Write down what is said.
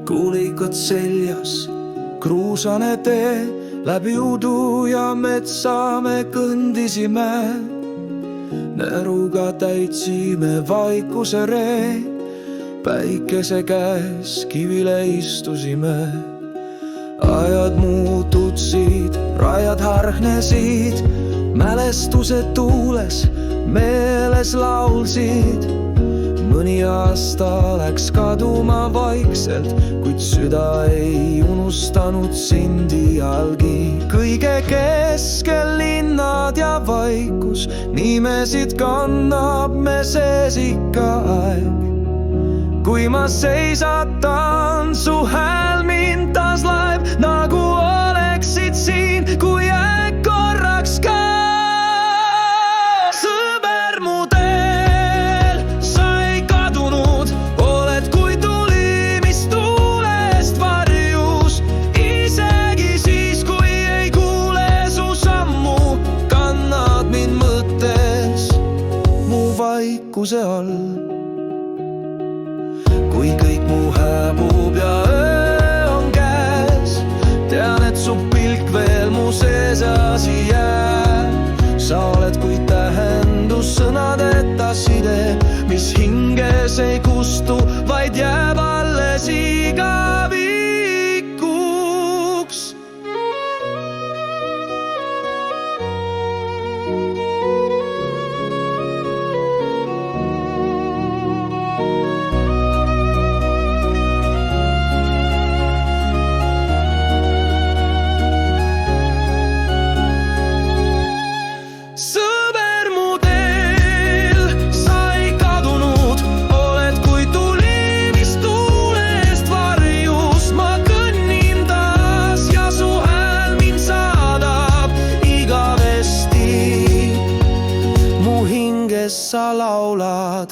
kuulikad seljas, kruusane tee, läbi udu ja metsa me kõndisime. Näruga täitsime vaikuse ree, päikese käes kivile istusime. Ajad muututsid, rajad hargnesid, mälestused tuules meeles laulsid. Mõni aasta läks kaduma vaikselt, kuid süda ei unustanud sind iialgi. Kõige keskel linnad ja vaikus, nimesid kannab me sees ikka aeg. Kui ma seisatan, su hääl mind taas laeb, nagu oleksid siin, kui äkki korraks ka. Sõber mu teel, sa ei kadunud, oled kui tuli, mis tuulest varjus. Isegi siis, kui ei kuule su sammu, kannad mind mõttes mu vaikuse all. Kui kõik mu hääbub ja öö on käes, tean, et su pilk veel mu sees asi jääb. Sa oled kui tähendus sõnadeta side, mis hinges ei kustu, vaid jääb alles igavikuks. Sa laulad.